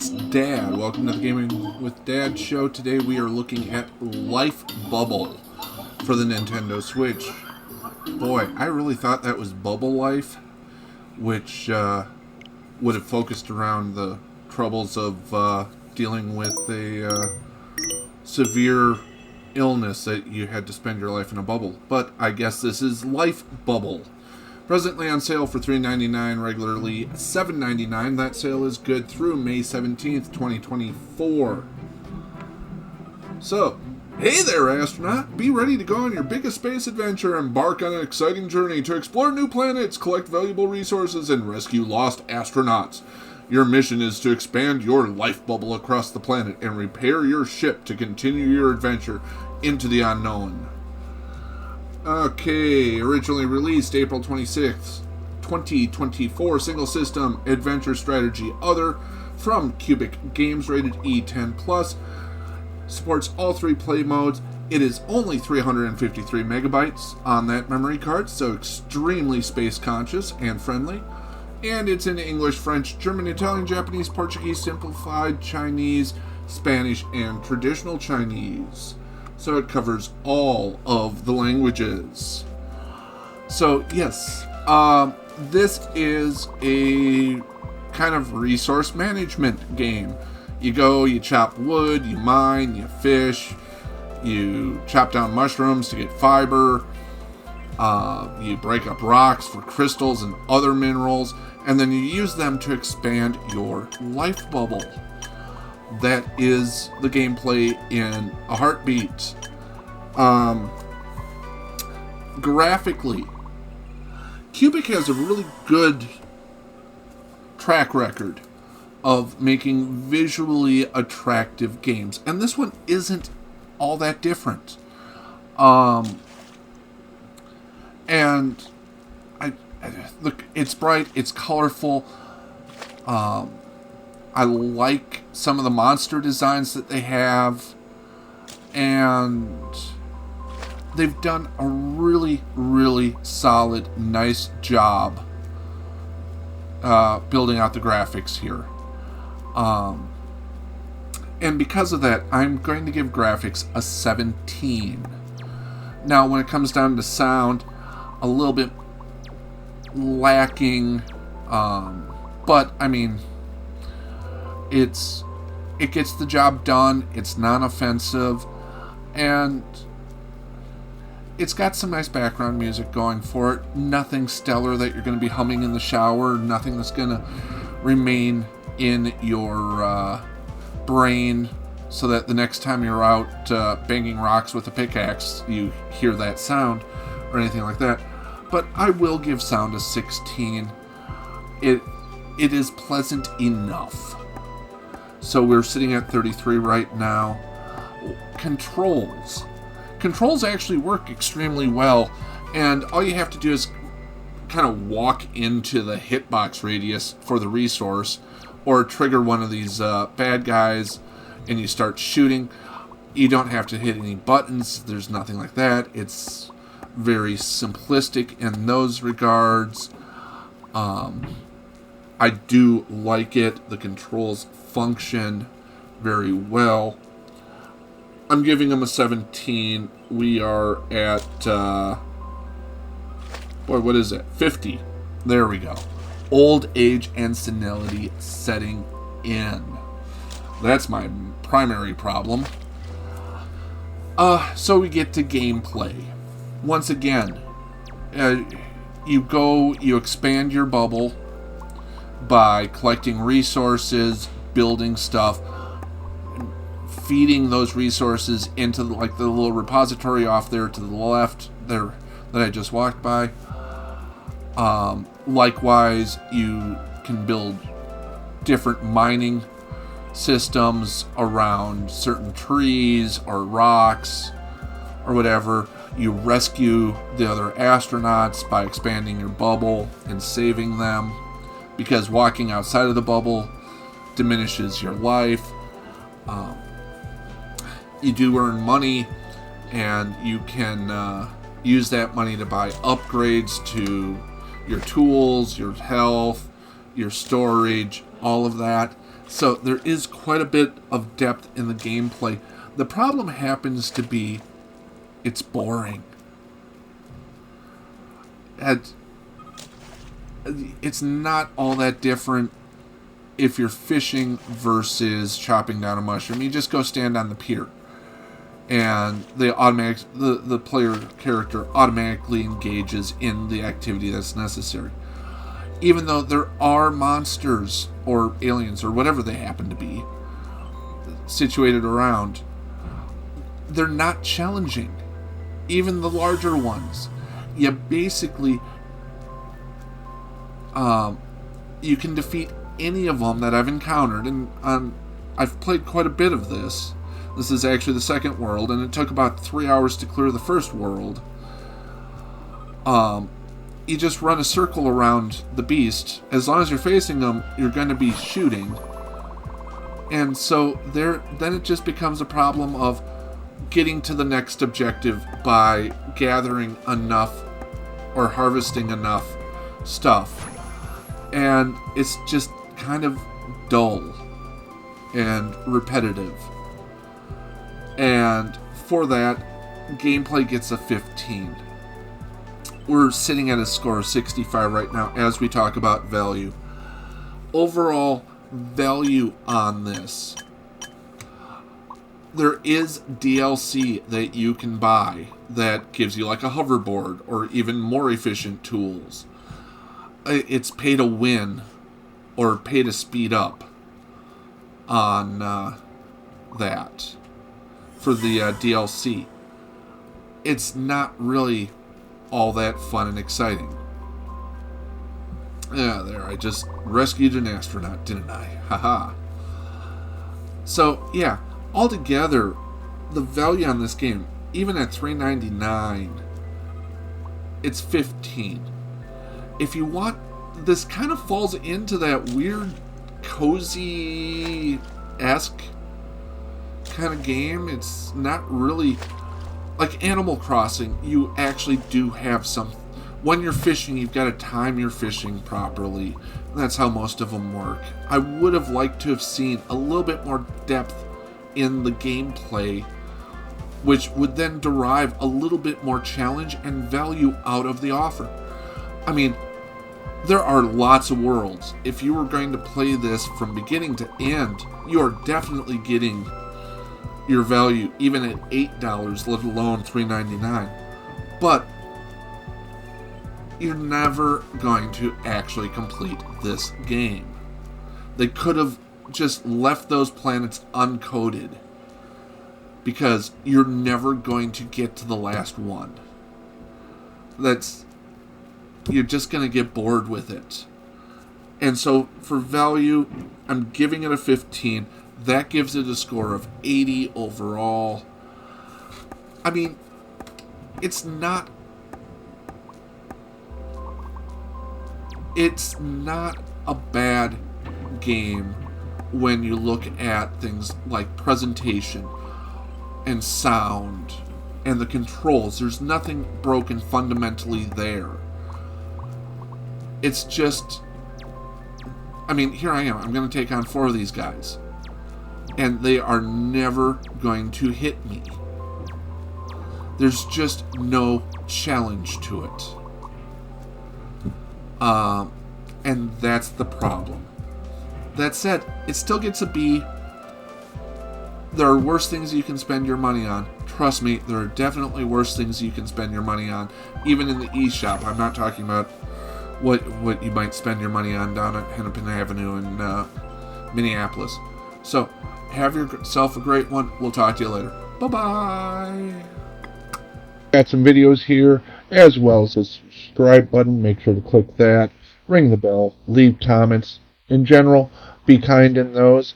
it's Dad. Welcome to the Gaming with Dad show. Today we are looking at Life Bubble for the Nintendo Switch. Boy, I really thought that was Bubble Life, which would have focused around the troubles of dealing with a severe illness that you had to spend your life in a bubble. But I guess this is Life Bubble. Presently on sale for $3.99, regularly $7.99. That sale is good through May 17th, 2024. So, hey there, astronaut! Be ready to go on your biggest space adventure. Embark on an exciting journey to explore new planets, collect valuable resources, and rescue lost astronauts. Your mission is to expand your life bubble across the planet and repair your ship to continue your adventure into the unknown. Okay, originally released April 26th, 2024, single system adventure strategy other from Cubic Games, rated E10+, supports all three play modes. It is only 353 megabytes on that memory card, so extremely space conscious and friendly. And it's in English, French, German, Italian, Japanese, Portuguese, simplified Chinese, Spanish, and traditional Chinese. So it covers all of the languages. So yes, this is a kind of resource management game. You go, you chop wood, you mine, you fish, you chop down mushrooms to get fiber, you break up rocks for crystals and other minerals, and then you use them to expand your life bubble. That is the gameplay in a heartbeat. Graphically, Cubic has a really good track record of making visually attractive games, and this one isn't all that different. And I look, it's bright, it's colorful. I like some of the monster designs that they have, and they've done a really, really solid, nice job building out the graphics here. And because of that, I'm going to give graphics a 17. Now, when it comes down to sound, a little bit lacking, but I mean, it gets the job done. It's non-offensive, and it's got some nice background music going for it. Nothing stellar that you're going to be humming in the shower. Nothing that's going to remain in your brain so that the next time you're out banging rocks with a pickaxe, you hear that sound or anything like that. But I will give sound a 16. It is pleasant enough. So we're sitting at 33 right now. Controls actually work extremely well, and all you have to do is kind of walk into the hitbox radius for the resource, or trigger one of these bad guys, and you start shooting. You don't have to hit any buttons. There's nothing like that. It's very simplistic in those regards. I do like it. The controls function very well. I'm giving them a 17. We are at, what is it? 50. There we go. Old age and senility setting in. That's my primary problem. So we get to gameplay. Once again, you expand your bubble by collecting resources, building stuff, feeding those resources into the little repository off there to the left there that I just walked by. Likewise, you can build different mining systems around certain trees or rocks or whatever. You rescue the other astronauts by expanding your bubble and saving them, because walking outside of the bubble diminishes your life. You do earn money, and you can use that money to buy upgrades to your tools, your health, your storage, all of that. So there is quite a bit of depth in the gameplay. The problem happens to be it's boring. It's not all that different if you're fishing versus chopping down a mushroom. You just go stand on the pier, and the player character automatically engages in the activity that's necessary. Even though there are monsters or aliens or whatever they happen to be situated around, they're not challenging. Even the larger ones, you basically you can defeat any of them that I've encountered, and I've played quite a bit of this. This is actually the second world, and it took about 3 hours to clear the first world. You just run a circle around the beast. As long as you're facing them, you're going to be shooting. And so then it just becomes a problem of getting to the next objective by gathering enough or harvesting enough stuff. And it's just kind of dull and repetitive. And for that, gameplay gets a 15. We're sitting at a score of 65 right now as we talk about value. Overall value on this. There is DLC that you can buy that gives you like a hoverboard or even more efficient tools. It's pay to win or pay to speed up on that for the DLC. It's not really all that fun and exciting. Yeah, there, I just rescued an astronaut, didn't I? Haha. So, yeah, altogether, the value on this game, even at $3.99, it's 15. If you want, this kind of falls into that weird, cozy-esque kind of game. It's not really like Animal Crossing. You actually do have some. When you're fishing, you've got to time your fishing properly. That's how most of them work. I would have liked to have seen a little bit more depth in the gameplay, which would then derive a little bit more challenge and value out of the offer. I mean, there are lots of worlds. If you were going to play this from beginning to end, you are definitely getting your value even at $8, let alone $3.99. But you're never going to actually complete this game. They could have just left those planets uncoded, because you're never going to get to the last one. You're just going to get bored with it. And so for value, I'm giving it a 15. That gives it a score of 80 overall. I mean, it's not a bad game when you look at things like presentation and sound and the controls. There's nothing broken fundamentally there. It's just, I mean, here I am. I'm going to take on 4 of these guys, and they are never going to hit me. There's just no challenge to it. And that's the problem. That said, it still gets a B. There are worse things you can spend your money on. Trust me, there are definitely worse things you can spend your money on, even in the eShop. I'm not talking about what you might spend your money on down at Hennepin Avenue in Minneapolis. So, have yourself a great one. We'll talk to you later. Bye-bye. Got some videos here, as well as a subscribe button. Make sure to click that. Ring the bell. Leave comments. In general, be kind in those.